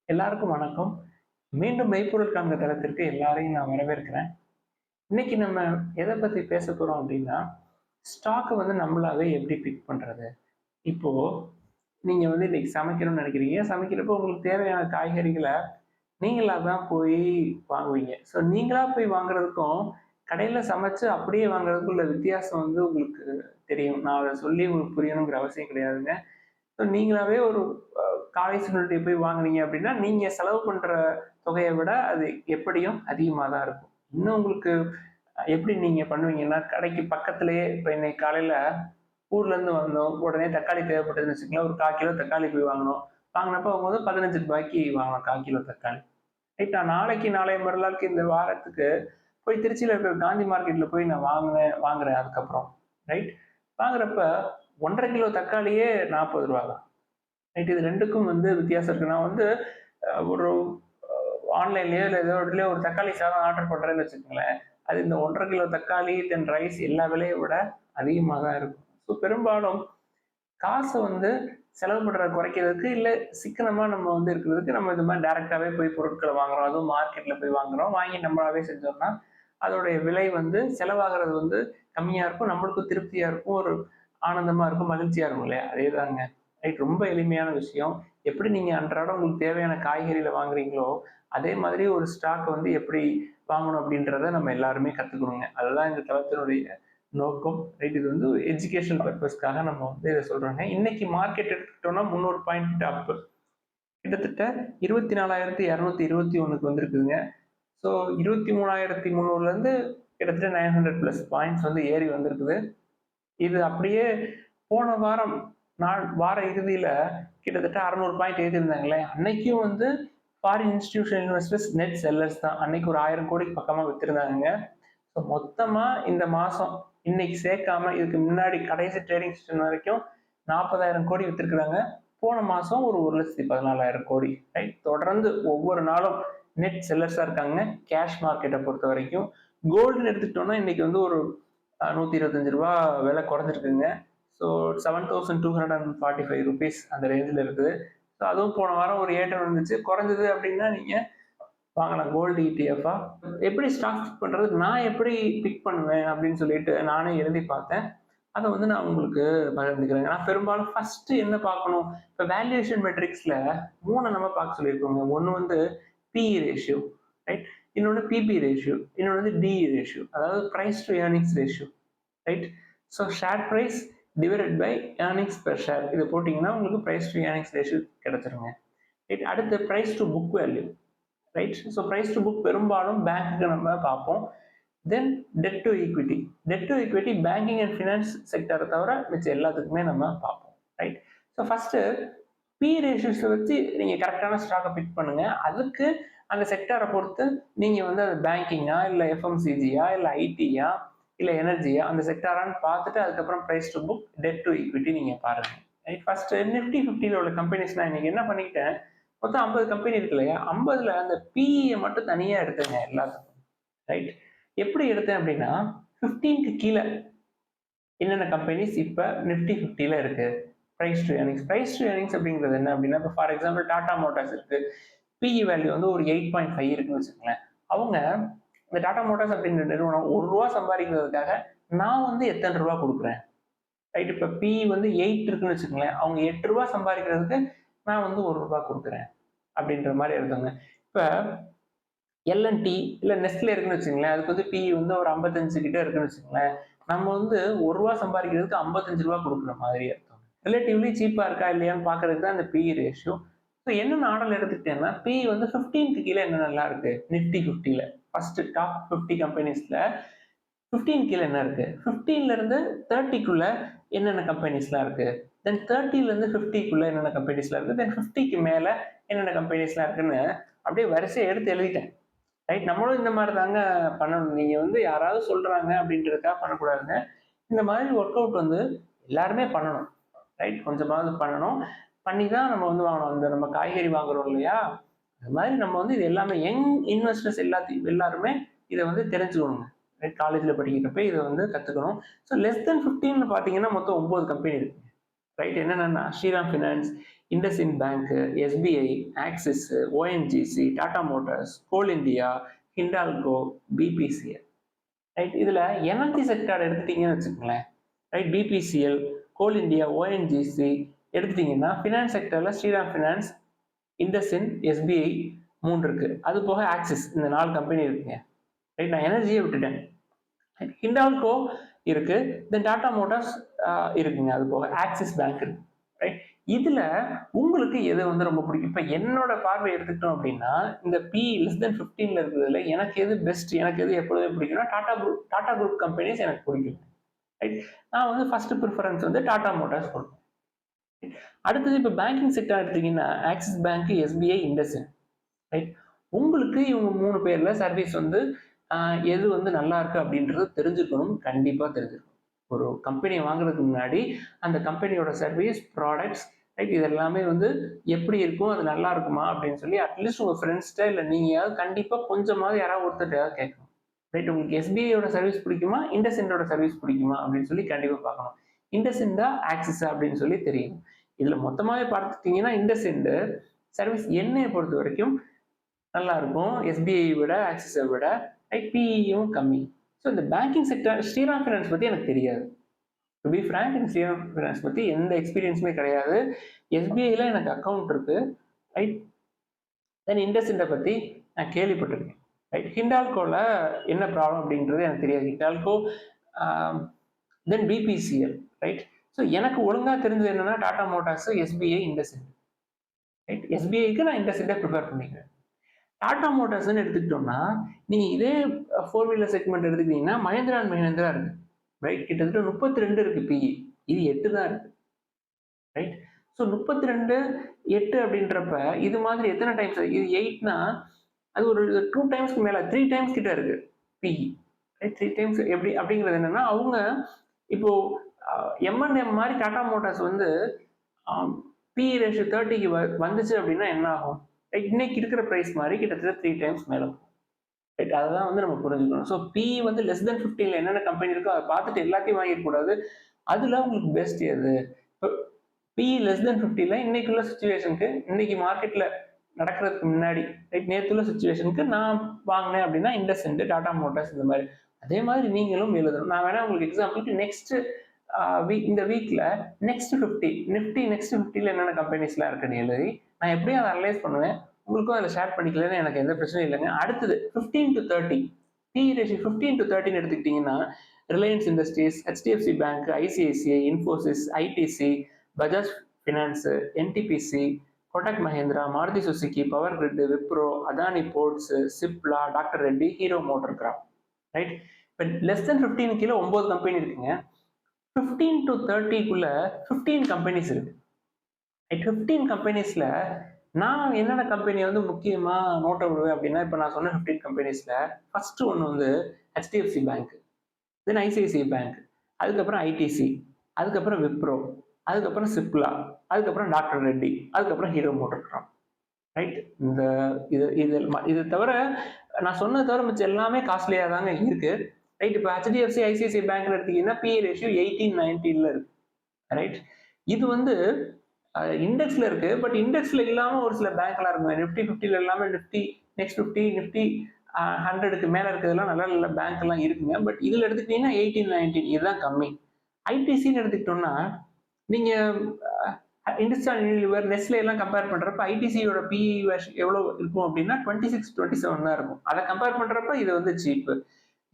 எல்லாருக்கும் வணக்கம். மீண்டும் மெய்ப்பொருள் காண்க தளத்திற்கு எல்லாரையும் நான் வரவேற்கிறேன். இன்னைக்கு நம்ம எத பத்தி பேசப் போறோம் அப்படின்னா, ஸ்டாக்க வந்து நம்மளாவே எப்படி பிக் பண்றது? இப்போ நீங்க வந்து இன்னைக்கு சமைக்கணும்னு நினைக்கிறீங்க. சமைக்கிறப்போ உங்களுக்கு தேவையான காய்கறிகள நீங்களா தான் போய் வாங்குவீங்க. ஸோ நீங்களா போய் வாங்குறதுக்கும், கடையில சமைச்சு அப்படியே வாங்குறதுக்கும் உள்ள வித்தியாசம் வந்து உங்களுக்கு தெரியும். நான் அத சொல்லி உங்களுக்கு புரியணுங்கிற அவசியம் கிடையாதுங்க. ஸோ நீங்களாவே ஒரு காலை சிற்றுண்டிய போய் வாங்குனீங்க அப்படின்னா, நீங்க செலவு பண்ற தொகைய விட அது எப்படியும் அதிகமா தான் இருக்கும். இன்னும் உங்களுக்கு எப்படி நீங்க பண்ணுவீங்கன்னா, கடைக்கு பக்கத்திலேயே இப்ப இன்னைக்கு காலையில ஊர்லேருந்து வந்தோம். உடனே தக்காளி தேவைப்பட்டதுன்னு வச்சுக்கங்களேன். ஒரு 1/4 கிலோ தக்காளி போய் வாங்குனோம். வாங்குனப்போ அவங்க வந்து ரூ. 15க்கு வாங்குனோம் 1/4 கிலோ தக்காளி. ரைட்டா? நாளைக்கு நாளைய மறுநாளுக்கு இந்த வாரத்துக்கு போய் திருச்சியில இருக்கிற காந்தி மார்க்கெட்ல போய் நான் வாங்குறேன் அதுக்கப்புறம். ரைட்? வாங்குறப்ப 1 1/2 கிலோ தக்காளியே ரூ. 40 தான். ரைட். இது 2க்கும் வந்து வித்தியாசம் இருக்கு. நான் வந்து ஒரு ஆன்லைன்லயோ இல்ல ஏதோ இடத்துலயோ ஒரு தக்காளி சாதம் ஆர்டர் பண்றேன்னு வச்சுக்கோங்களேன். அது இந்த 1 1/2 கிலோ தக்காளி, தென் ரைஸ் எல்லா விலைய விட அதிகமா தான் இருக்கும். ஸோ பெரும்பாலும் காச வந்து செலவு பண்றத குறைக்கிறதுக்கு, இல்ல சிக்கனமா நம்ம வந்து இருக்கிறதுக்கு நம்ம இந்த மாரி டைரக்ட்டாவே போய் பொருட்கள வாங்குறோம். அதுவும் மார்க்கெட்ல போய் வாங்குறோம். வாங்கி நம்மளாவே செஞ்சோம்னா, அதோடைய விலை வந்து செலவாகுறது வந்து கம்மியா இருக்கும். நம்மளுக்கும் திருப்தியா இருக்கும். ஒரு ஆனந்தமா இருக்கும், மகிழ்ச்சியா இருக்கும் இல்லையா? அதேதாங்க. ரைட். ரொம்ப எளிமையான விஷயம். எப்படி நீங்க அன்றாடம் உங்களுக்கு தேவையான காய்கறிகள வாங்குறீங்களோ, அதே மாதிரி ஒரு ஸ்டாக் வந்து எப்படி வாங்கணும் அப்படின்றத நம்ம எல்லாருமே கத்துக்கணுங்க. அதுதான் இந்த தளத்தினுடைய நோக்கம். ரைட். இது வந்து எஜுகேஷனல் பர்ப்பஸ்க்காக நம்ம வந்து இத சொல்றோங்க. இன்னைக்கு மார்க்கெட் எடுத்துக்கிட்டோம்னா 300 பாயிண்ட் அப். கிட்டத்தட்ட 24,221க்கு வந்திருக்குதுங்க. ஸோ 23,300லேருந்து கிட்டத்தட்ட 900 பிளஸ் பாயிண்ட்ஸ் வந்து ஏறி வந்திருக்குது. இது அப்படியே போன வாரம் வார இறுதியில கிட்டத்தட்ட 600 பாயிண்ட் ஏத்திருந்தாங்களே, அன்னைக்கும் வந்து foreign institutional investors net sellers தான். அன்னைக்கு ஒரு 1000 கோடிக்கு பக்கமா வித்திருந்தாங்க. ஸோ மொத்தமா இந்த மாசம் இன்னைக்கு சேர்க்காம இதுக்கு முன்னாடி கடைசி ட்ரேடிங் செஷன் வரைக்கும் 40,000 கோடி வித்திருக்கிறாங்க. போன மாசம் ஒரு 1,14,000 கோடி. ரைட். தொடர்ந்து ஒவ்வொரு நாளும் நெட் செல்லர்ஸா இருக்காங்க. கேஷ் மார்க்கெட்டை பொறுத்த வரைக்கும். கோல்டுன்னு எடுத்துக்கிட்டோம்னா இன்னைக்கு வந்து ஒரு ரூ. 125 விலை குறைஞ்சிருக்குங்க. ஸோ ₹7,245 அந்த ரேஞ்சில் இருக்குது. ஸோ அதுவும் போன வாரம் ஒரு ஏற்றம் இருந்துச்சு. குறைஞ்சது அப்படின்னா நீங்க வாங்கலாம் கோல்டு இடிஎஃப்ஆ. எப்படி ஸ்டாக் பிக் பண்றது? நான் எப்படி பிக் பண்ணுவேன் அப்படின்னு சொல்லிட்டு நானே எழுதி பார்த்தேன். அத வந்து நான் உங்களுக்கு பகிர்ந்துக்கிறேங்க. நான் பெரும்பாலும் ஃபர்ஸ்ட் என்ன பார்க்கணும்? இப்ப வேல்யூவேஷன் மெட்ரிக்ஸ்ல 3 நம்ம பார்க்க சொல்லியிருக்கோங்க. ஒண்ணு வந்து பிஇ ரேஷியோ, ரைட்? இன்னொன்னு பிபி ரேஷியோ, இன்னொன்னு வந்து டிஇ ரேஷியோ. அதாவது price to earnings ratio, right? So share price divided by earnings per share. இத போட்டீங்கன்னா உங்களுக்கு பிரைஸ் டு ஏர்னிங்ஸ் ரேஷியோ கிடைச்சிருங்க. ரைட். அடுத்து price to book value, right? So price to book பெரும்பாலும் பேங்க்குக்கு நம்ம பார்ப்போம். Then debt to equity. Debt to equity banking and finance செக்டரை தவிர மிச்சம் எல்லாத்துக்குமே நம்ம பார்ப்போம். Right. So first B ratios வச்சு நீங்க கரெக்டான ஸ்டாக்கை பிக் பண்ணுங்க. அதுக்கு அந்த செக்டரை பொறுத்து நீங்க வந்து அது பேங்கிங்கா, இல்ல எஃப்எம்சிஜியா, இல்ல ஐடியா, இல்ல எனர்ஜியா, அந்த செக்டாரான்னு பார்த்துட்டு அதுக்கப்புறம் price to book, debt to equity நீங்க பாருங்க. ரைட். ஃபர்ஸ்ட் நிஃப்டி 50ல உள்ள கம்பெனிஸ் நான் இன்னைக்கு என்ன பண்ணிக்கிட்டேன், மொத்தம் 50 கம்பெனி இருக்கு இல்லையா, 50ல அந்த பிஇ மட்டும் தனியா எடுத்துங்க எல்லாத்துக்கும். ரைட். எப்படி எடுத்தேன் அப்படின்னா 15க்கு கீழே என்னென்ன கம்பெனிஸ் இப்ப நிஃப்டி 50ல இருக்கு. Price to earnings. Price to earnings அப்படிங்கிறது என்ன அப்படின்னா, இப்போ ஃபார் எக்ஸாம்பிள் டாடா மோட்டார்ஸ் இருக்கு. பிஇ வேல்யூ வந்து ஒரு 8.5 இருக்குன்னு வச்சுக்கோங்களேன். அவங்க இந்த டாடா மோட்டார்ஸ் அப்படிங்கிற நிறுவனம் ₹1 சம்பாதிக்கிறதுக்காக நான் வந்து எத்தனை ரூபா கொடுக்குறேன். ரைட். இப்ப பிஇ வந்து 8 இருக்குன்னு வச்சுக்கோங்களேன். அவங்க ₹8 சம்பாதிக்கிறதுக்கு நான் வந்து ₹1 கொடுக்குறேன் அப்படின்ற மாதிரி எடுத்தோங்க. இப்ப எல்என்டி இல்ல நெஸ்ட்லே இருக்குன்னு வச்சுங்களேன். அதுக்கு வந்து பிஇ வந்து ஒரு 55 கிட்ட இருக்குன்னு வச்சுக்கோங்களேன். நம்ம வந்து ₹1 சம்பாதிக்கிறதுக்கு ₹55 கொடுக்குற மாதிரி அர்த்தம். ரிலேட்டிவ்லி சீப்பா இருக்கா இல்லையான்னு பார்க்கறதுக்கு தான் இந்த பிஇ ரேஷியோ. ஸோ என்னென்ன ஆர்டர்ல எடுத்துக்கிட்டேன்னா, பிஇ வந்து 15க்கு கீழே என்னென்னலாம் இருக்கு நிஃப்டி 50ல. ஃபர்ஸ்ட் டாப் 50 கம்பெனிஸ்ல 15 கீழே என்ன இருக்கு? 15ல இருந்து 30க்குள்ள என்னென்ன கம்பெனிஸ்லாம் இருக்கு? தென் 30ல இருந்து 50க்குள்ள என்னென்ன கம்பெனிஸ்லாம் இருக்கு? தென் 50க்கு மேல என்னென்ன கம்பெனிஸ்லாம் இருக்குன்னு அப்படியே வரிசையா எடுத்து எழுதிட்டேன். ரைட். நம்மளும் இந்த மாதிரி தாங்க பண்ணணும். நீங்க வந்து யாராவது சொல்றாங்க அப்படின்றதுக்காக பண்ணக்கூடாதுங்க. இந்த மாதிரி ஒர்க் அவுட் வந்து எல்லாருமே பண்ணணும். ரைட். கொஞ்சமாவது பண்ணணும். பண்ணி தான் நம்ம வந்து வாங்கணும். இந்த நம்ம காய்கறி வாங்குறோம் இல்லையா, அது மாதிரி நம்ம வந்து இது எல்லாமே யங் இன்வெஸ்டர்ஸ் எல்லாருமே இதை வந்து தெரிஞ்சுக்கணுங்க. ரைட். காலேஜ்ல படிக்கிறப்ப இதை வந்து கத்துக்கணும். ஸோ லெஸ் தென் 15ன்னு பார்த்தீங்கன்னா மொத்தம் 9 கம்பெனி இருக்கு. ரைட். என்னென்னா Shriram Finance, IndusInd bank, SBI, Axis, ONGC, Tata Motors, Coal India, Hindalco, BPCL. Right. இதுல எனர்ஜி செக்டார் எடுத்துட்டீங்கன்னு வச்சுக்கோங்களேன். Right. BPCL, Coal India, ONGC எடுத்துட்டீங்கன்னா ஃபினான்ஸ் செக்டர்ல ஸ்ரீராம் ஃபினான்ஸ், இண்டஸ்இண்ட், எஸ்பிஐ 3 இருக்கு. அது போக ஆக்சிஸ், இந்த 4 கம்பெனி இருக்குங்க. ரைட். நான் எனர்ஜியை விட்டுட்டேன். ஹிண்டால்கோ இருக்கு, தென் டாடா மோட்டார்ஸ் இருக்குங்க. அது போக ஆக்சிஸ் பேங்க் இருக்கு. ரைட். இதுல உங்களுக்கு எது வந்து ரொம்ப பிடிக்கும்? இப்ப என்னோட பார்வை எடுத்துக்கிட்டோம் அப்படின்னா, இந்த பி லெஸ் தென் 15ல இருக்கிறதுல எனக்கு எது பெஸ்ட், எனக்கு எது எப்பொழுதுமே பிடிக்கும்னா டாடா குரூப் கம்பெனிஸ் எனக்கு பிடிக்கும். ரைட். நான் வந்து ஃபர்ஸ்ட் ப்ரிஃபரன்ஸ் வந்து டாடா மோட்டார்ஸ் கொடுப்பேன். அடுத்தது இப்போ பேங்கிங் செக்டர் எடுத்தீங்கன்னா axis bank, SBI, IndusInd. Right. உங்களுக்கு இவங்க 3 பேர்ல சர்வீஸ் வந்து எது வந்து நல்லா இருக்கு அப்படின்றது தெரிஞ்சுக்கணும். கண்டிப்பா தெரிஞ்சுக்கணும். ஒரு கம்பெனியை வாங்குறதுக்கு முன்னாடி அந்த கம்பெனியோட சர்வீஸ், ப்ராடக்ட்ஸ், ரைட், இது எல்லாமே வந்து எப்படி இருக்கும், அது நல்லா இருக்குமா அப்படின்னு சொல்லி அட்லீஸ்ட் உங்க ஃப்ரெண்ட்ஸ்கிட்ட இல்லை நீங்கயாவது கண்டிப்பா கொஞ்சமாவது யாராவது ஒருத்தர் கேட்கணும். ரைட். உங்களுக்கு எஸ்பிஐயோட சர்வீஸ் பிடிக்குமா, இண்டஸ்இண்டோட சர்வீஸ் பிடிக்குமா அப்படின்னு சொல்லி கண்டிப்பா பார்க்கணும். இண்டஸ்இண்டா ஆக்சிஸா அப்படின்னு சொல்லி தெரியும். இதுல மொத்தமாவே பார்த்துட்டீங்கன்னா இண்டஸ்இண்ட் சர்வீஸ் என்னையை பொறுத்த வரைக்கும் நல்லா இருக்கும், எஸ்பிஐ விட, ஆக்சிஸை விட. ரைட். பிஇயும் கம்மி. ஸோ இந்த பேங்கிங் செக்டர் ஸ்ரீராம் ஃபினான்ஸ் பத்தி எனக்கு தெரியாது. டு பி ஃப்ராங்க், இந்த ஸ்ரீராம் ஃபினான்ஸ் பத்தி எந்த எக்ஸ்பீரியன்ஸுமே கிடையாது. எஸ்பிஐல எனக்கு அக்கௌண்ட் இருக்கு. ரைட். தென் இண்டஸ்இண்டை பத்தி நான் கேள்விப்பட்டிருக்கேன். ரைட். ஹிண்டால்கோல என்ன ப்ராப்ளம் அப்படின்றது எனக்கு தெரியாது. Hindalco, then BPCL. Right. So எனக்கு ஒழுங்கா தெரிஞ்சது என்னன்னா Tata Motors, SBI, IndusInd. Right. எஸ்பிஐக்கு நான் இண்டஸ்இண்டை ப்ரிப்பேர் பண்ணிக்கிறேன். டாடா மோட்டார்ஸ்ன்னு எடுத்துக்கிட்டோம்னா நீங்க இதே 4 வீலர் செக்மெண்ட் எடுத்துக்கிட்டீங்கன்னா மஹேந்திரா அண்ட் மஹேந்திரா இருக்கு. ரைட். கிட்டத்தட்ட 32 இருக்கு பிஇ. இது 8 தான் இருக்கு. ரைட். ஸோ 32, 8 அப்படின்றப்ப இது மாதிரி எத்தனை டைம்ஸ்? இது 8னா அது ஒரு 2 டைம்ஸ்க்கு மேல, 3 டைம்ஸ் கிட்ட இருக்கு பிஇ. ரைட். 3 டைம்ஸ் எப்படி அப்படிங்கிறது என்னன்னா அவங்க இப்போ எம்என்எம் மாதிரி டாடா மோட்டார்ஸ் வந்து பிஇ ரேஷியோ 30க்கு வந்துச்சு அப்படின்னா என்ன ஆகும்? இன்னைக்கு இருக்கிற பிரைஸ் மாதிரி கிட்டத்தட்ட 3 டைம்ஸ் மேல. ரைட். அதான் வந்து நம்ம புரிஞ்சுக்கணும். ஸோ பிஇ வந்து லெஸ் தென் 15ல என்னென்ன கம்பெனி இருக்கோ அதை பார்த்துட்டு எல்லாத்தையும் வாங்கிடக்கூடாது. அதுல உங்களுக்கு பெஸ்ட் எது? பிஇ லெஸ் தென் 50ல இன்னைக்குள்ள சுச்சுவேஷனுக்கு, இன்னைக்கு மார்க்கெட்ல நடக்கிறதுக்கு முன்னாடி, ரைட், நேற்றுள்ள சுச்சுவேஷனுக்கு நான் வாங்கினேன் அப்படின்னா இண்டஸ்இண்ட், டாடா மோட்டார்ஸ் இந்த மாதிரி. அதே மாதிரி நீங்களும் எழுதணும். நான் வேணா உங்களுக்கு எக்ஸாம்பிளுக்கு நெக்ஸ்ட் இந்த வீக்ல நெக்ஸ்ட் 50 நிஃப்டி நெக்ஸ்ட் 50ல என்னென்ன கம்பெனிஸ்லாம் இருக்குன்னு எழுதி நான் எப்படியும் அதை அனலைஸ் பண்ணுவேன். உங்களுக்கும் அதில் ஷேர் பண்ணிக்கலன்னு எனக்கு எந்த பிரச்சனையும் இல்லைங்க. அடுத்தது 15 to 30 பிஇ ரேஷியோ 15 to 30 எடுத்துக்கிட்டீங்கன்னா ரிலையன்ஸ் இண்டஸ்ட்ரீஸ், ஹெச்டிஎஃப்சி பேங்க், ஐசிஐசிஐ, இன்ஃபோசிஸ், ஐடிசி, பஜாஜ் ஃபினான்ஸ், என்டிபிசி, கோடக் மஹேந்திரா, மாருதி சுசுகி, பவர் கிரிட், விப்ரோ, அதானி போர்ட்ஸ், சிப்லா, டாக்டர் ரெட்டி, ஹீரோ மோட்டார் கிராஃப்ட். ரைட். இப்போ லெஸ் தென் 15 கீழே 9 கம்பெனி இருக்குங்க. 15 to 30க்குள்ள 15 கம்பெனிஸ் இருக்கு. 15 கம்பெனிஸ்ல நான் என்னென்ன கம்பெனி வந்து முக்கியமா நோட்ட விடுவேன் அப்படின்னா, இப்போ நான் சொன்ன 15 கம்பெனிஸ்ல ஃபர்ஸ்ட் ஒன்று வந்து ஹெச்டிஎஃப்சி பேங்க், தென் ஐசிஐசிஐ பேங்க், அதுக்கப்புறம் ஐடிசி, அதுக்கப்புறம் விப்ரோ, அதுக்கப்புறம் சிப்லா, அதுக்கப்புறம் டாக்டர் ரெட்டி, அதுக்கப்புறம் ஹீரோ மோட்டார் கிராஃப்ட். ரைட். இந்த இது இது இது தவிர நான் சொன்னது தவிர மிச்சம் எல்லாமே காஸ்ட்லியாக தாங்க இருக்கு. ரைட். இப்போ ஹெச்டிஎஃப்சி, ஐசிஐசிஐ பேங்க்ல எடுத்தீங்கன்னா பிஇ ரேஷியோ 18, 19ல இருக்கு. ரைட். இது வந்து இண்டெக்ஸ்ல இருக்கு. பட் இண்டெக்ஸ்ல இல்லாம ஒரு சில பேங்க்லாம் இருக்கு. நிஃப்டி 50ல இல்லாம நிஃப்டி நெக்ஸ்ட் 50, நிஃப்டி 100க்கு மேல இருக்கிறதுலாம் நல்ல நல்ல பேங்க் எல்லாம் இருக்குங்க. பட் இதுல எடுத்துக்கிட்டீங்கன்னா 18, 19 இதுதான் கம்மி. ஐடிசின்னு எடுத்துக்கிட்டோம்னா நீங்க இண்டஸ்ட்ரியல் யூனிலிவர், நெஸ்லே எல்லாம் கம்பேர் பண்றப்ப ஐடிசியோட பிஇ எவ்வளவு இருக்கும் அப்படின்னா 26, 27 தான் இருக்கும். அதை கம்பேர் பண்றப்ப இது வந்து சீப்பு.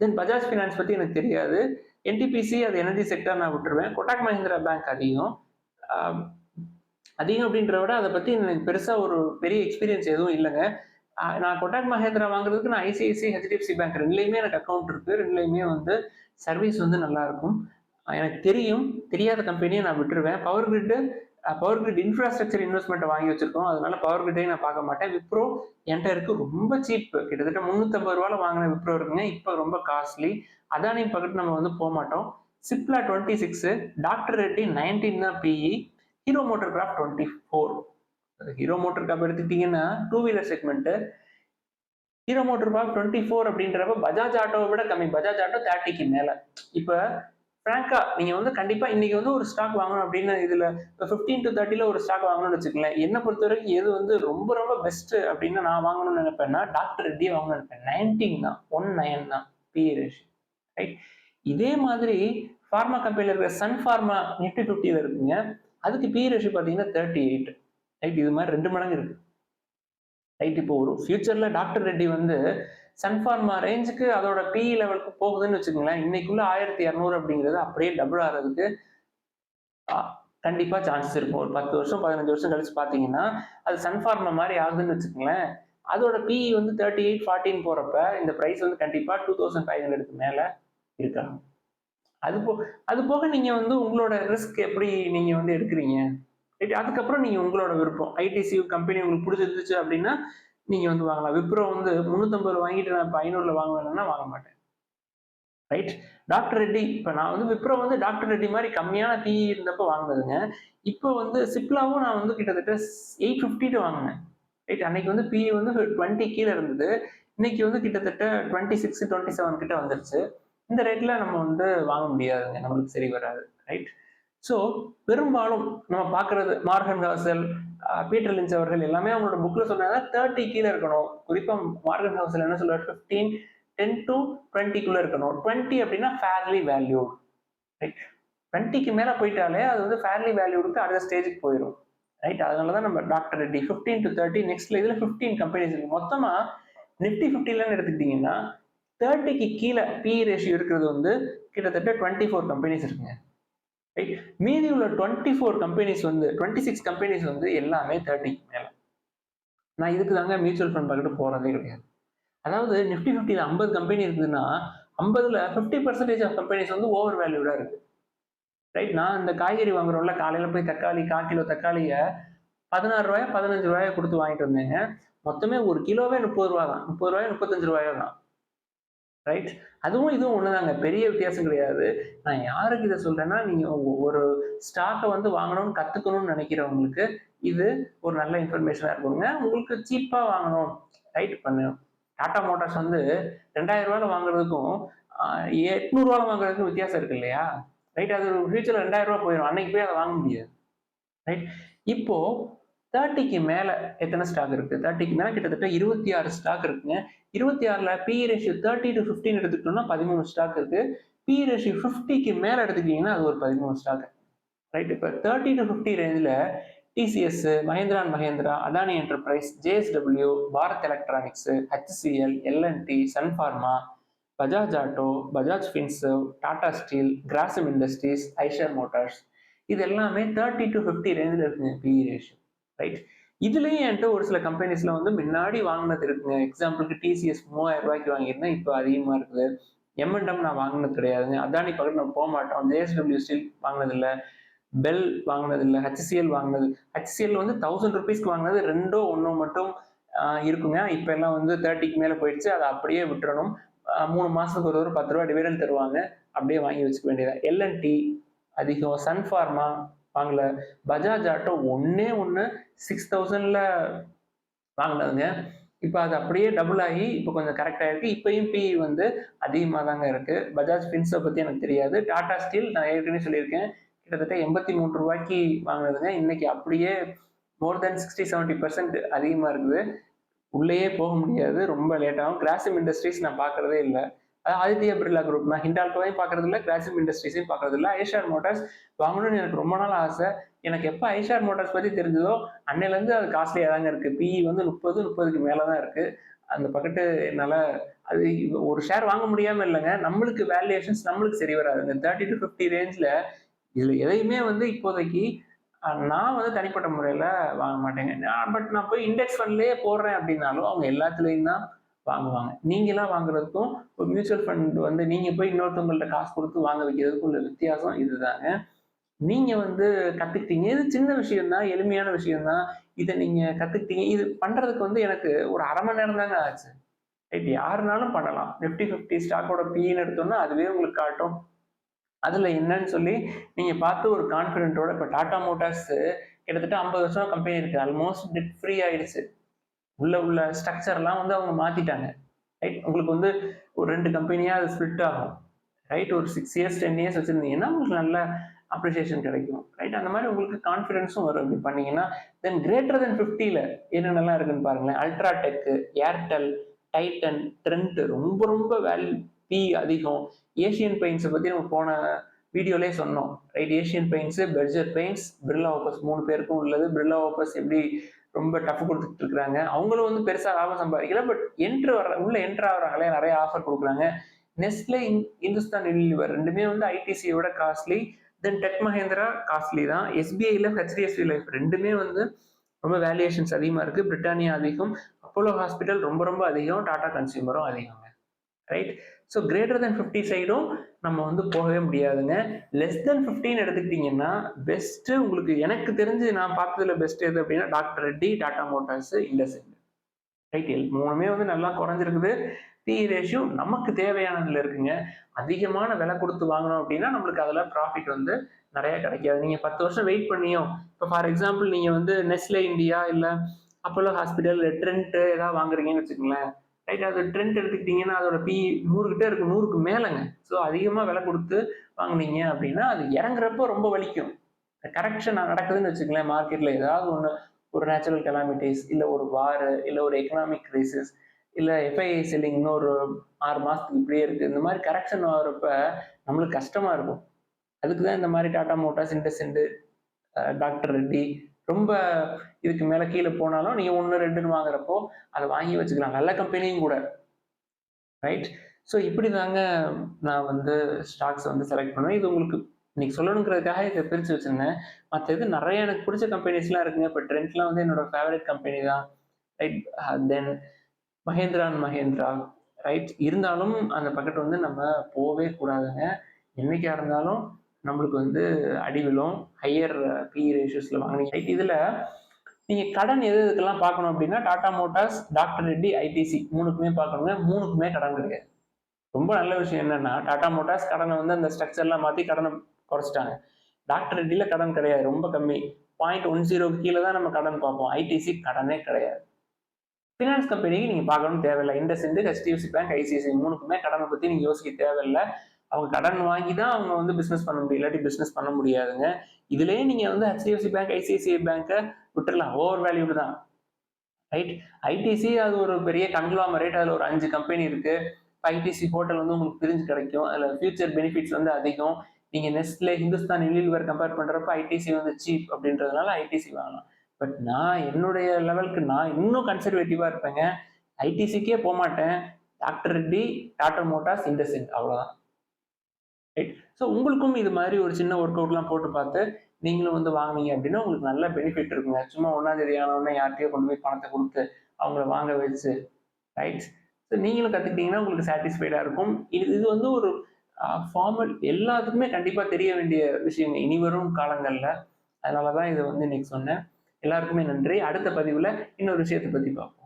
தென் பஜாஜ் ஃபினான்ஸ் பத்தி எனக்கு தெரியாது. என்டிபிசி அது எனர்ஜி செக்டர் நான் விட்டுருவேன். கோடக் மஹிந்திரா பேங்க் அதிகம் அப்படின்றத விட அதை பத்தி எனக்கு பெருசா ஒரு பெரிய எக்ஸ்பீரியன்ஸ் எதுவும் இல்லைங்க. நான் கோடக் மஹேந்திரா வாங்குறதுக்கு நான் ஐசிஐசிஐ, ஹெச்டிஎஃப்சி பேங்க் ரெண்டுலையுமே எனக்கு அக்கௌண்ட் இருக்கு. ரெண்டுலையுமே வந்து சர்வீஸ் வந்து நல்லா இருக்கும். எனக்கு தெரியும். தெரியாத கம்பெனியை நான் விட்டுருவேன். பவர் கிரிட் இன்ஃப்ராஸ்ட்ரக்சர் இன்வெஸ்ட்மெண்ட் வாங்கி வச்சிருக்கோம். அதனால பவர் கிரிட்டையும் நான் பார்க்க மாட்டேன். விப்ரோ என்கிட்ட இருக்கு, ரொம்ப சீப். கிட்டத்தட்ட 350 ரூபாயில வாங்கின விப்ரோ இருக்குங்க. இப்போ ரொம்ப காஸ்ட்லி. அதானி பக்கத்து நம்ம வந்து போக மாட்டோம். சிப்லா 26, டாக்டர் ரெட்டி 19 தான் பிஇ, ஹீரோ மோட்டார் கிராஃப்ட் 24. ஹீரோ மோட்டார் கிராஃப்ட் எடுத்துக்கிட்டீங்கன்னா 2 வீலர் செக்மெண்ட். ஹீரோ மோட்டார் கிராஃப்ட் 24 அப்படின்றப்ப பஜாஜ் ஆட்டோவை விட கம்மி. பஜாஜ் ஆட்டோ 30க்கு மேல. இப்ப ஃப்ராங்கா நீங்க வந்து கண்டிப்பா இன்னைக்கு வந்து ஒரு ஸ்டாக் வாங்கணும் அப்படின்னு இதுல 15 to 30ல ஒரு ஸ்டாக் வாங்கணும்னு வச்சுக்கங்களேன். என்ன பொறுத்த வரைக்கும் எது வந்து ரொம்ப ரொம்ப பெஸ்ட் அப்படின்னு நான் வாங்கணும்னு நினைப்பேன்னா டாக்டர் ரெட்டியே வாங்கணும்னு நினைப்பேன். 19 தான், 19 தான் பிஇ ரேஷியோ. ரைட். இதே மாதிரி ஃபார்மா கம்பெனில இருக்கிற சன் ஃபார்மா நிஃப்டி 50ல இருக்குங்க. அதுக்கு பிஇ ரேஷியோ பார்த்தீங்கன்னா 38. ரைட். இது மாதிரி 2 மடங்கு இருக்கு. ரைட். இப்போ ஒரு ஃபியூச்சர்ல டாக்டர் ரெட்டி வந்து சன்ஃபார்மா ரேஞ்சுக்கு அதோட பிஇ லெவலுக்கு போகுதுன்னு வச்சுக்கோங்களேன். இன்னைக்குள்ள 1200 அப்படிங்கிறது அப்படியே டபுள் ஆகிறதுக்கு கண்டிப்பா சான்சஸ் இருக்கும். ஒரு 10 வருஷம் 15 வருஷம் கழிச்சு பார்த்தீங்கன்னா அது சன்ஃபார்மா மாதிரி ஆகுதுன்னு வச்சுக்கோங்களேன். அதோட பிஇ வந்து 38 14 போறப்ப இந்த பிரைஸ் வந்து கண்டிப்பா 2500க்கு மேல இருக்கலாம். அது போ அது போக நீங்க வந்து உங்களோட ரிஸ்க் எப்படி நீங்க வந்து எடுக்கிறீங்க. அதுக்கப்புறம் நீங்க உங்களோட விருப்பம். ஐடிசி கம்பெனி உங்களுக்கு பிடிச்சிருந்துச்சு அப்படின்னா நீங்க வந்து வாங்கலாம். விப்ரோ வந்து 350 வாங்கிட்டு நான் இப்ப 500ல வாங்குவேன்னா வாங்க மாட்டேன். ரைட். டாக்டர் ரெட்டி இப்ப நான் வந்து விப்ரோ வந்து டாக்டர் ரெட்டி மாதிரி கம்மியான பிஇ இருந்தப்ப வாங்கினதுங்க. இப்போ வந்து சிப்லாவும் நான் வந்து கிட்டத்தட்ட 850 வாங்கினேன். ரைட். அன்னைக்கு வந்து பிஇ வந்து 20 கீழே இருந்தது. இன்னைக்கு வந்து கிட்டத்தட்ட 26 27 கிட்ட வந்துருச்சு. இந்த ரேட்ல நம்ம வந்து வாங்க முடியாதுங்க. நம்மளுக்கு சரி வராது. ரைட். ஸோ பெரும்பாலும் நம்ம பார்க்கறது மார்கன் ஹாசல், பீட்டர் லிஞ்ச் அவர்கள் எல்லாமே அவங்களோட புக்ல சொன்னாங்க 30 கீழே இருக்கணும். குறிப்பா மார்கன் ஹாசல் என்ன சொல்றாரு 15 10 to 20க்குள்ள இருக்கணும். 20 அப்படின்னா ஃபேர்லி வேல்யூ. ரைட். 20க்கு மேல போயிட்டாலே அது வந்து ஃபேர்லி வேல்யூடுக்கு அடுத்த ஸ்டேஜுக்கு போயிடும். ரைட். அதனாலதான் நம்ம டாக்டர் ரெட்டி 15 to 30 நெக்ஸ்ட்ல இதுல 15 கம்பெனிஸ் இருக்கு. மொத்தமா நிப்டி 50 எடுத்துக்கிட்டீங்கன்னா 30க்கு கீழே பிஇ ரேஷியோ இருக்கிறது வந்து கிட்டத்தட்ட 24 கம்பெனிஸ் இருக்குங்க. ரைட். மீதி உள்ள 24 கம்பெனிஸ் வந்து 26 கம்பெனிஸ் வந்து எல்லாமே 30க்கு மேல. நான் இதுக்கு தாங்க மியூச்சுவல் ஃபண்ட் பக்கெட் போறதே கிடையாது. அதாவது நிப்டி 50ல 50 கம்பெனி இருக்குதுன்னா 50ல 50% ஆஃப் கம்பெனிஸ் வந்து ஓவர் வேல்யூடா இருக்கு. ரைட். நான் இந்த காய்கறி வாங்குறோம்ல காலையில போய் தக்காளி 1/4 கிலோ தக்காளிய ரூ. 16 ரூ. 15 கொடுத்து வாங்கிட்டு வந்தேங்க. மொத்தமே ஒரு கிலோவே ரூ. 30 தான். ரூ. 30 ரூ. 35 தான். ரைட். அதுவும் இதுவும் ஒண்ணுதாங்க. பெரிய வித்தியாசம் கிடையாது. நான் யாருக்கு இதை சொல்றேன்னா நீங்க ஒரு ஸ்டாக்கை வந்து வாங்கணும்னு கத்துக்கணும்னு நினைக்கிறவங்களுக்கு இது ஒரு நல்ல இன்ஃபர்மேஷனா இருக்குங்க. உங்களுக்கு சீப்பா வாங்கணும். ரைட். பண்ணு டாடா மோட்டார்ஸ் வந்து 2000 வாங்குறதுக்கும் 800 வாங்குறதுக்கும் வித்தியாசம் இருக்கு இல்லையா. ரைட். அது ஃபியூச்சர்ல 2000 போயிடும். அன்னைக்கு போய் அதை வாங்க முடியாது. ரைட். இப்போ 30க்கு மேல எத்தனை ஸ்டாக் இருக்கு? 30க்கு மேல கிட்டத்தட்ட 26 ஸ்டாக் இருக்குங்க. 26ல பிஇ ரேஷியோ 30 to 15 எடுத்துக்கிட்டோம்னா 13 ஸ்டாக் இருக்கு. பிஇ ரேஷியோ 50க்கு மேல எடுத்துக்கிட்டீங்கன்னா அது ஒரு 13 ஸ்டாக். ரைட். இப்ப 30 to 50 ரேஞ்சில TCS, Mahindra and Mahindra, Adani Enterprise, JSW, Bharat Electronics, HCL, LNT, Sun Pharma, Bajaj Auto, Bajaj Finserv, Tata Steel, Grasim Industries, Eicher Motors இது எல்லாமே 30 to 50 ரேஞ்சில் இருக்குங்க பிஇ ரேஷியோ. ரைட். இதுலயும் என்கிட்ட ஒரு சில கம்பெனிஸ்ல வந்து முன்னாடி வாங்கினது இருக்குங்க. எக்ஸாம்பிளுக்கு டிசிஎஸ் 3000 வாங்கியிருந்தேன். இப்போ அதிகமா இருக்குது. எம்என்டம் நான் வாங்கினது கிடையாதுங்க. அதானி பக்கத்து நம்ம போக மாட்டோம். ஜேஎஸ்டபிள்யூ ஸ்டீல் வாங்கினது இல்லை. பெல் வாங்கினது இல்லை. ஹெச்சிஎல் வாங்கினது. ஹெச்சிஎல் வந்து 1000 ருபீஸ்க்கு வாங்கினது 2 1 மட்டும் இருக்குங்க. இப்ப எல்லாம் வந்து 30க்கு மேல போயிடுச்சு. அதை அப்படியே விட்டுறணும். 3 மாசத்துக்கு ஒரு 10 ரூபாய் டிவிடெண்ட் தருவாங்க. அப்படியே வாங்கி வச்சுக்க வேண்டியது. எல்என்டி அதிகம். சன் ஃபார்மா வாங்கல. பஜாஜ் ஆட்டோ ஒன்னே 6000ல வாங்கினதுங்க. இப்போ அது அப்படியே டபுள் ஆகி இப்போ கொஞ்சம் கரெக்ட் ஆயிருக்கு. இப்பயும் பிஇ வந்து அதிகமாக தாங்க இருக்கு. பஜாஜ் ஃபின்சர்வ் பத்தி எனக்கு தெரியாது. டாடா ஸ்டீல் நான் ஏற்கனவே சொல்லியிருக்கேன். கிட்டத்தட்ட 83 ரூபாய்க்கு வாங்கினதுங்க. இன்னைக்கு அப்படியே மோர் தென் 60-70% அதிகமா இருக்குது. உள்ளேயே போக முடியாது. ரொம்ப லேட் ஆகும். கிராசிம் இண்டஸ்ட்ரீஸ் நான் பார்க்கறதே இல்லை. ஆதித்யா பிர்லா குரூப் நான் ஹிண்டால்கோவையும் பார்க்கறது இல்லை. கிராசிம் இண்டஸ்ட்ரீஸையும் பார்க்கறது இல்லை. ஐஷார் மோட்டார்ஸ் வாங்கணும்னு எனக்கு ரொம்ப நாள் ஆசை. எனக்கு எப்போ ஐஷார் மோட்டார்ஸ் பத்தி தெரிஞ்சதோ அன்னையிலேருந்து அது காஸ்ட்லியாக தாங்க இருக்கு. பிஇ வந்து 30க்கு மேலே தான் இருக்கு. அந்த பக்கெட்டு என்னால் அது ஒரு ஷேர் வாங்க முடியாம இல்லைங்க. நம்மளுக்கு வேல்யூவேஷன்ஸ் நம்மளுக்கு சரி வராதுங்க. 30 to 50 ரேஞ்சில் இதுல எதையுமே வந்து இப்போதைக்கு நான் வந்து தனிப்பட்ட முறையில வாங்க மாட்டேங்க. பட் நான் போய் இண்டெக்ஸ் ஃபண்ட்லயே போடுறேன் அப்படின்னாலும் அவங்க எல்லாத்துலயும் தான் வாங்குவாங்க. நீங்களாம் வாங்குறதுக்கும் ஒரு மியூச்சுவல் ஃபண்ட் வந்து நீங்க போய் இன்னொருத்தவங்கள்ட்ட காசு கொடுத்து வாங்க வைக்கிறதுக்கும் உள்ள வித்தியாசம் இதுதாங்க. நீங்க வந்து கத்துக்கிட்டீங்க. இது சின்ன விஷயம் தான், எளிமையான விஷயம் தான். இதை நீங்க கத்துக்கிட்டீங்க. இது பண்றதுக்கு வந்து எனக்கு ஒரு 1/2 மணி நேரம் தாங்க ஆச்சு. ரைட். யாருனாலும் பண்ணலாம். நிஃப்டி 50 ஸ்டாக்கோட பின்னு எடுத்தோம்னா அதுவே உங்களுக்கு காட்டும். அதுல என்னன்னு சொல்லி நீங்க பார்த்து ஒரு கான்ஃபிடென்ட்டோட இப்போ டாடா மோட்டார்ஸ் கிட்டத்தட்ட 50 வருஷம் கம்பெனி இருக்கு. ஆல்மோஸ்ட் டெட் ஃப்ரீ ஆயிடுச்சு. உள்ள ஸ்ட்ரக்சர்லாம் வந்து அவங்க மாத்திட்டாங்க. ரைட். உங்களுக்கு வந்து ஒரு 2 கம்பெனியா அது ஸ்பிளிட் ஆகும். ரைட்? ஒரு 6 இயர்ஸ் 10 இயர்ஸ் வச்சிருந்தீங்கன்னா உங்களுக்கு நல்ல அப்ரிசியேஷன் கிடைக்கும், ரைட்? அந்த மாதிரி உங்களுக்கு கான்ஃபிடன்ஸும் வரும் இப்படி பண்ணீங்கன்னா. தென் கிரேட்டர் தென் 50ல என்னென்னலாம் இருக்குன்னு பாருங்களேன். அல்ட்ராடெக், ஏர்டெல், டைட்டன், ட்ரெண்ட் ரொம்ப ரொம்ப வேல்யூ பி அதிகம். ஏஷியன் பெயிண்ட்ஸை பற்றி நம்ம போன வீடியோலே சொன்னோம், right? Asian Paints, Berger Paints, Birla Opus 3 பேருக்கும் உள்ளது. பிர்லா ஓப்பஸ் எப்படி ரொம்ப டஃப் கொடுத்துட்டு இருக்காங்க, அவங்களும் வந்து பெருசா லாபம் சம்பாதிக்கல, பட் உள்ள என்ட்ரு ஆகுறாங்களே, நிறைய ஆஃபர் கொடுக்குறாங்க. நெஸ்ட்லே, இந்துஸ்தான் யூனிலிவர் ரெண்டுமே வந்து ஐடிசியை விட காஸ்ட்லி. தென் டெக் மஹேந்திரா காஸ்ட்லி தான். எஸ்பிஐல ஹெச்டிஎஃப்சி லைஃப் ரெண்டுமே வந்து ரொம்ப வேல்யூஷன்ஸ் அதிகமாக இருக்குது. பிரிட்டானியா அதிகம், அப்போலோ ஹாஸ்பிட்டல் ரொம்ப ரொம்ப அதிகம், டாடா கன்சியூமரும் அதிகங்க, ரைட்? ஸோ கிரேட்டர் தென் 50 சைடும் நம்ம வந்து போகவே முடியாதுங்க. லெஸ் தென் 15 எடுத்துக்கிட்டிங்கன்னா பெஸ்ட்டு உங்களுக்கு எனக்கு தெரிஞ்சு நான் பார்த்ததுல பெஸ்ட் எது அப்படின்னா doctor Reddy, Tata Motors, IndusInd, right? மூணுமே வந்து நல்லா குறைஞ்சிருக்குது. பிஇ ரேஷியோ நமக்கு தேவையானதுல இருக்குங்க. அதிகமான விலை கொடுத்து வாங்கணும் அப்படின்னா நம்மளுக்கு அதில் ப்ராஃபிட் வந்து நிறைய கிடைக்காது. நீங்கள் 10 வருஷம் வெயிட் பண்ணியும், இப்போ ஃபார் எக்ஸாம்பிள் நீங்கள் வந்து நெஸ்லே இந்தியா இல்லை அப்போலோ ஹாஸ்பிட்டல் இல்லை ட்ரெண்ட் ஏதாவது வாங்குறீங்கன்னு வச்சுக்கோங்களேன், ரைட்? அது ட்ரெண்ட் எடுத்துக்கிட்டிங்கன்னா அதோட பிஇ 100 கிட்ட இருக்கு, 100க்கு மேலேங்க. ஸோ அதிகமாக விலை கொடுத்து வாங்கினீங்க அப்படின்னா அது இறங்குறப்போ ரொம்ப வலிக்கும். கரெக்ஷன் நடக்குதுன்னு வச்சுக்கோங்களேன், மார்க்கெட்டில் ஏதாவது ஒன்று, ஒரு நேச்சுரல் கெலாமிட்டிஸ், இல்லை ஒரு வார், இல்லை ஒரு எக்கனாமிக் கிரைசிஸ், இல்லை எஃப்ஐஐ செல்லிங் இன்னும் ஒரு 6 மாதத்துக்கு இப்படியே இருக்குது, இந்த மாதிரி கரெக்ஷன் ஆகிறப்ப நம்மளுக்கு கஷ்டமாக இருக்கும். அதுக்கு தான் இந்த மாதிரி டாடா மோட்டார்ஸ், இண்டஸ்இண்ட், டாக்டர் ரெட்டி ரொம்ப இதுக்கு மேலே கீழே போனாலும் நீங்கள் 1 2ன்னு வாங்குறப்போ அதை வாங்கி வச்சுக்கலாம், நல்ல கம்பெனியும் கூட, ரைட்? ஸோ இப்படி தாங்க நான் வந்து ஸ்டாக்ஸ் வந்து செலக்ட் பண்ணுவேன். இது உங்களுக்கு இன்னைக்கு சொல்லணுங்கிறதுக்காக இதை பிரித்து வச்சுருந்தேன். மற்ற இது நிறைய எனக்கு பிடிச்ச கம்பெனிஸ்லாம் இருக்குங்க. இப்போ ட்ரெண்ட்லாம் வந்து என்னோட ஃபேவரட் கம்பெனி தான், right? Then Mahindra and Mahindra, right? இருந்தாலும் அந்த பக்கெட் வந்து நம்ம போகவே கூடாதுங்க. என்னைக்கா இருந்தாலும் நம்மளுக்கு வந்து அடி விழும், ஹையர் பிஇ ரேஷியோஸில் வாங்கினீங்க, ரைட்? இதில் நீங்கள் கடன் எது இதுக்கெல்லாம் பார்க்கணும் அப்படின்னா Tata Motors, doctor Reddy, ITC 3க்குமே பார்க்கணுங்க. 3க்குமே கடன் கிடையாது. ரொம்ப நல்ல விஷயம் என்னன்னா டாடா மோட்டார்ஸ் கடனை வந்து அந்த ஸ்ட்ரக்சர்லாம் மாற்றி கடனை குறைச்சிட்டாங்க. டாக்டர் ரெட்டியில் கடன் கிடையாது, ரொம்ப கம்மி, 0.10க்கு கீழே தான் நம்ம கடன் பார்ப்போம். ஐடிசி கடனே கிடையாது. ஃபினான்ஸ் கம்பெனிக்கு நீங்கள் பார்க்கணும் தேவையில்லை. இண்டஸ்இண்ட், ஹெச்டிஎஃப்சி பேங்க், ஐசிஐசி 3க்குமே கடனை பற்றி நீங்கள் யோசிக்க தேவையில்லை. அவங்க கடன் வாங்கி தான் அவங்க வந்து பிஸ்னஸ் பண்ண முடியும், இல்லாட்டி பிஸ்னஸ் பண்ண முடியாதுங்க. இதுலேயே நீங்கள் வந்து ஹெச்டிஎஃப்சி பேங்க், ஐசிஐசிஐ பேங்கை விட்டுடலாம், ஓவர் வேல்யூடு தான், ரைட்? ஐடிசி அது ஒரு பெரிய கன்க்ளாமரேட், அதில் ஒரு 5 கம்பெனி இருக்குது. ஐடிசி ஹோட்டல் வந்து உங்களுக்கு பிரிஞ்சு கிடைக்கும், அதில் ஃபியூச்சர் பெனிஃபிட்ஸ் வந்து அதிகம். நீங்கள் நெஸ்ட்லே, ஹிந்துஸ்தான் யூனிலிவர் கம்பேர் பண்ணுறப்ப ஐடிசி வந்து சீப் அப்படின்றதுனால ஐடிசி வாங்கலாம். பட் நான் என்னுடைய லெவலுக்கு நான் இன்னும் கன்சர்வேட்டிவாக இருப்பேங்க. ஐடிசிக்கே போக மாட்டேன். டாக்டர் ரெட்டி, டாடா மோட்டார்ஸ், இண்டஸ்இண்ட், அவ்வளோதான், ரைட்? ஸோ உங்களுக்கும் இது மாதிரி ஒரு சின்ன ஒர்க் அவுட்லாம் போட்டு பார்த்து நீங்களும் வந்து வாங்கினீங்க அப்படின்னா உங்களுக்கு நல்ல பெனிஃபிட் இருக்குங்க. சும்மா 1ஆம் தேதி ஆனவுடனே யார்கிட்டயோ கொண்டு போய் பணத்தை கொடுத்து அவங்கள வாங்க வச்சு, ரைட்? ஸோ நீங்களும் கற்றுக்கிட்டீங்கன்னா உங்களுக்கு சாட்டிஸ்ஃபைடாக இருக்கும். இது வந்து ஒரு ஃபார்மல், எல்லாத்துக்குமே கண்டிப்பாக தெரிய வேண்டிய விஷயங்க இனி வரும் காலங்களில். அதனால தான் இதை வந்து இன்னைக்கு சொன்னேன். எல்லாருக்குமே நன்றி. அடுத்த பதிவில் இன்னொரு விஷயத்தை பற்றி பார்ப்போம்.